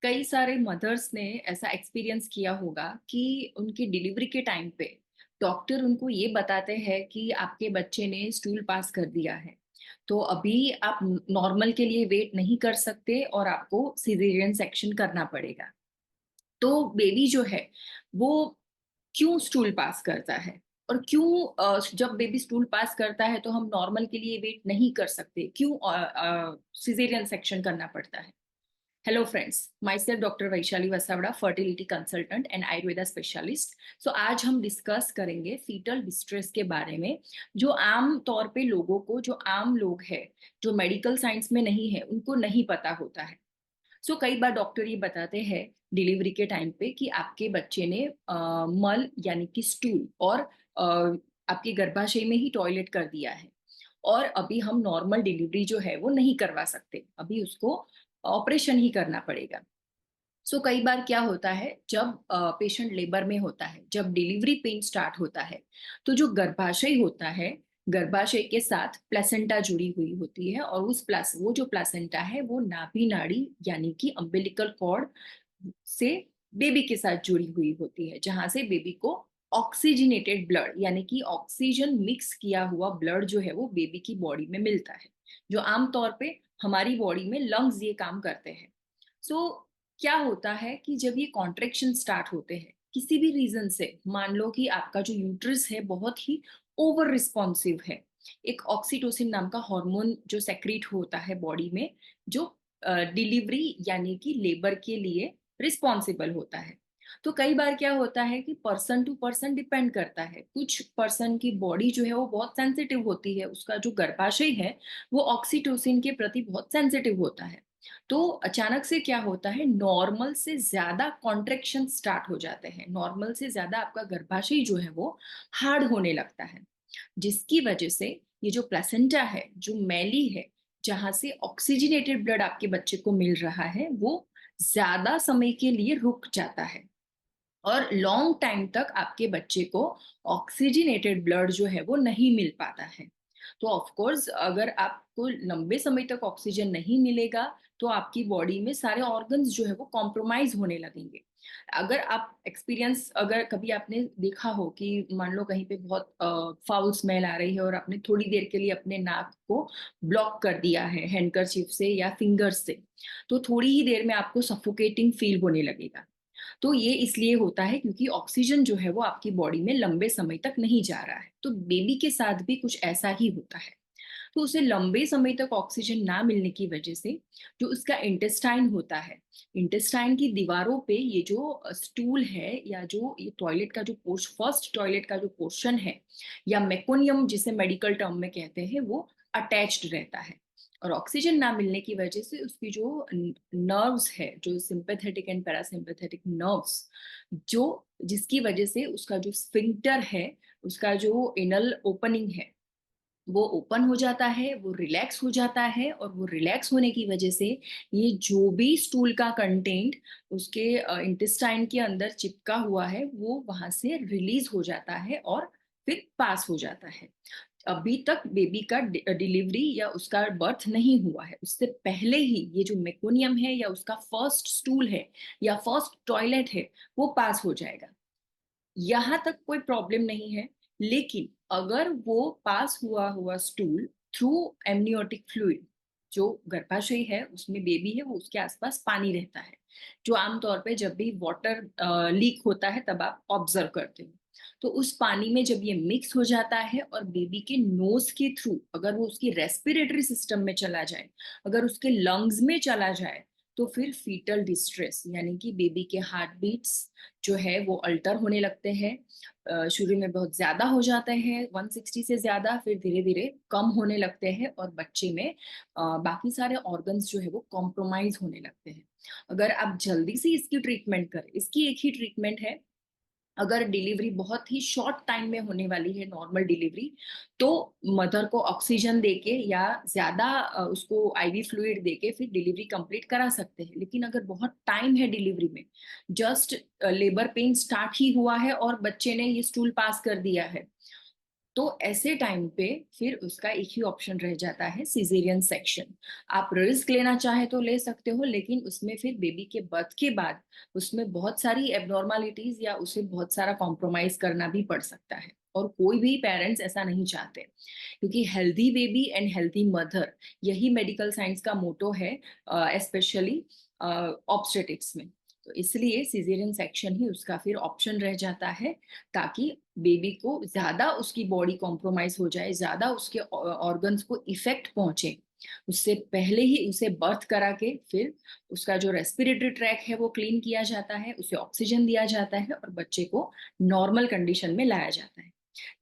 कई सारे मदर्स ने ऐसा एक्सपीरियंस किया होगा कि उनकी डिलीवरी के टाइम पे डॉक्टर उनको ये बताते हैं कि आपके बच्चे ने स्टूल पास कर दिया है। तो अभी आप नॉर्मल के लिए वेट नहीं कर सकते और आपको सिजेरियन सेक्शन करना पड़ेगा। तो बेबी जो है वो क्यों स्टूल पास करता है और क्यों जब बेबी स्टूल पास करता है तो हम नॉर्मल के लिए वेट नहीं कर सकते, क्यों सिजेरियन सेक्शन करना पड़ता है। Hello friends, myself doctor Vaishali Vasavada, fertility consultant and Ayurveda specialist. So आज हम डिस्कस करेंगे फीटल डिस्ट्रेस के बारे में, जो आम तौर पे लोगों को, जो आम लोग हैं, जो मेडिकल साइंस में नहीं है, उनको नहीं पता होता है। सो कई बार डॉक्टर ये बताते हैं डिलीवरी के टाइम पे कि आपके बच्चे ने मल यानी कि स्टूल और आपके गर्भाशय में ही टॉयलेट कर दिया है और अभी हम नॉर्मल डिलीवरी जो है वो नहीं करवा सकते, अभी उसको ऑपरेशन ही करना पड़ेगा। सो कई बार क्या होता है, जब पेशेंट लेबर में होता है, जब डिलीवरी पेन स्टार्ट होता है, तो जो गर्भाशय होता है, गर्भाशय के साथ प्लेसेंटा जुड़ी हुई होती है और वो जो प्लेसेंटा है वो नाभि नाड़ी यानी कि अम्बिलिकल कॉर्ड से बेबी के साथ जुड़ी हुई होती है, जहां से बेबी को ऑक्सीजनेटेड ब्लड यानी कि ऑक्सीजन मिक्स किया हुआ ब्लड जो है वो बेबी की बॉडी में मिलता है, जो आमतौर पे हमारी बॉडी में लंग्स ये काम करते हैं। सो क्या होता है कि जब ये कॉन्ट्रेक्शन स्टार्ट होते हैं किसी भी रीजन से, मान लो कि आपका जो यूट्रस है बहुत ही ओवर रिस्पॉन्सिव है, एक ऑक्सीटोसिन नाम का हार्मोन जो सेक्रेट होता है बॉडी में, जो डिलीवरी यानी कि लेबर के लिए रिस्पॉन्सिबल होता है। तो कई बार क्या होता है कि पर्सन टू पर्सन डिपेंड करता है, कुछ पर्सन की बॉडी जो है वो बहुत सेंसिटिव होती है, उसका जो गर्भाशय है वो ऑक्सीटोसिन के प्रति बहुत सेंसिटिव होता है। तो अचानक से क्या होता है, नॉर्मल से ज्यादा कॉन्ट्रेक्शन स्टार्ट हो जाते हैं, नॉर्मल से ज्यादा आपका गर्भाशय जो है वो हार्ड होने लगता है, जिसकी वजह से ये जो प्लेसेंटा है, जो मैली है, जहां से ऑक्सीजनेटेड ब्लड आपके बच्चे को मिल रहा है, वो ज्यादा समय के लिए रुक जाता है और लॉन्ग टाइम तक आपके बच्चे को ऑक्सीजनेटेड ब्लड जो है वो नहीं मिल पाता है। तो ऑफ कोर्स अगर आपको लंबे समय तक ऑक्सीजन नहीं मिलेगा तो आपकी बॉडी में सारे ऑर्गन्स जो है वो कॉम्प्रोमाइज होने लगेंगे। अगर आप एक्सपीरियंस, अगर कभी आपने देखा हो कि मान लो कहीं पे बहुत फाउल स्मेल आ रही है और आपने थोड़ी देर के लिए अपने नाक को ब्लॉक कर दिया है हैंडकरचीफ से या फिंगर्स से, तो थोड़ी ही देर में आपको सफोकेटिंग फील होने लगेगा। तो ये इसलिए होता है क्योंकि ऑक्सीजन जो है वो आपकी बॉडी में लंबे समय तक नहीं जा रहा है। तो बेबी के साथ भी कुछ ऐसा ही होता है। तो उसे लंबे समय तक ऑक्सीजन ना मिलने की वजह से जो उसका इंटेस्टाइन होता है, इंटेस्टाइन की दीवारों पे ये जो स्टूल है या जो ये टॉयलेट का जो पोर्श फर्स्ट टॉयलेट का जो पोर्शन है या मेकोनियम जिसे मेडिकल टर्म में कहते हैं, वो अटैच्ड रहता है। और ऑक्सीजन ना मिलने की वजह से उसकी जो नर्व्स है, जो सिंपैथेटिक एंड पैरासिम्पैथेटिक नर्व्स, जो जिसकी वजह से उसका जो स्फिंक्टर है, उसका जो एनल ओपनिंग है, वो ओपन हो जाता है, वो रिलैक्स हो जाता है और वो रिलैक्स होने की वजह से ये जो भी स्टूल का कंटेंट उसके इंटेस्टाइन के अंदर चिपका हुआ है वो वहां से रिलीज हो जाता है और फिर पास हो जाता है। अभी तक बेबी का डिलीवरी या उसका बर्थ नहीं हुआ है, उससे पहले ही ये जो मेकोनियम है या उसका फर्स्ट स्टूल है या फर्स्ट टॉयलेट है वो पास हो जाएगा। यहाँ तक कोई प्रॉब्लम नहीं है। लेकिन अगर वो पास हुआ हुआ स्टूल थ्रू एमनियोटिक फ्लूइड, जो गर्भाशय है उसमें बेबी है वो उसके आसपास पानी रहता है, जो आमतौर पे जब भी वाटर लीक होता है तब आप ऑब्जर्व करते हो। तो उस पानी में जब ये मिक्स हो जाता है और बेबी के नोज के थ्रू अगर वो उसकी रेस्पिरेटरी सिस्टम में चला जाए, अगर उसके लंग्स में चला जाए, तो फिर फीटल डिस्ट्रेस यानी कि बेबी के हार्ट बीट्स जो है वो अल्टर होने लगते हैं। शुरू में बहुत ज्यादा हो जाते हैं 160 से ज्यादा, फिर धीरे धीरे कम होने लगते हैं और बच्चे में बाकी सारे ऑर्गन्स जो है वो कॉम्प्रोमाइज होने लगते हैं। अगर आप जल्दी से इसकी ट्रीटमेंट करें, इसकी एक ही ट्रीटमेंट है, अगर डिलीवरी बहुत ही शॉर्ट टाइम में होने वाली है नॉर्मल डिलीवरी, तो मदर को ऑक्सीजन देके या ज्यादा उसको आईवी फ्लूइड देके फिर डिलीवरी कंप्लीट करा सकते हैं। लेकिन अगर बहुत टाइम है डिलीवरी में, जस्ट लेबर पेन स्टार्ट ही हुआ है और बच्चे ने ये स्टूल पास कर दिया है, तो ऐसे टाइम पे फिर उसका एक ही ऑप्शन रह जाता है, सिजेरियन सेक्शन। आप रिस्क लेना चाहे तो ले सकते हो, लेकिन उसमें फिर बेबी के बर्थ के बाद उसमें बहुत सारी एबनॉर्मालिटीज या उसे बहुत सारा कॉम्प्रोमाइज करना भी पड़ सकता है, और कोई भी पेरेंट्स ऐसा नहीं चाहते, क्योंकि healthy baby and healthy mother, यही मेडिकल साइंस का मोटो है, स्पेशली ऑब्स्टेटिक्स में। तो इसलिए सिजेरियन सेक्शन ही उसका फिर ऑप्शन रह जाता है, ताकि बेबी को ज्यादा उसकी बॉडी कॉम्प्रोमाइज हो जाए, ज्यादा उसके ऑर्गन्स को इफेक्ट पहुंचे, उससे पहले ही उसे बर्थ करा के फिर उसका जो रेस्पिरेटरी ट्रैक है वो क्लीन किया जाता है, उसे ऑक्सीजन दिया जाता है और बच्चे को नॉर्मल कंडीशन में लाया जाता है।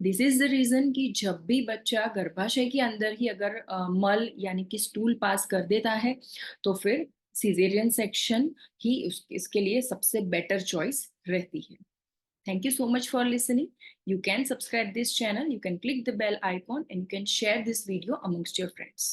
दिस इज द रीजन कि जब भी बच्चा गर्भाशय के अंदर ही अगर मल यानी कि स्टूल पास कर देता है, तो फिर सिजेरियन सेक्शन ही इसके लिए सबसे बेटर चॉइस रहती है। Thank you so much for listening. You can subscribe this channel, you can click the bell icon, and you can share this video amongst your friends.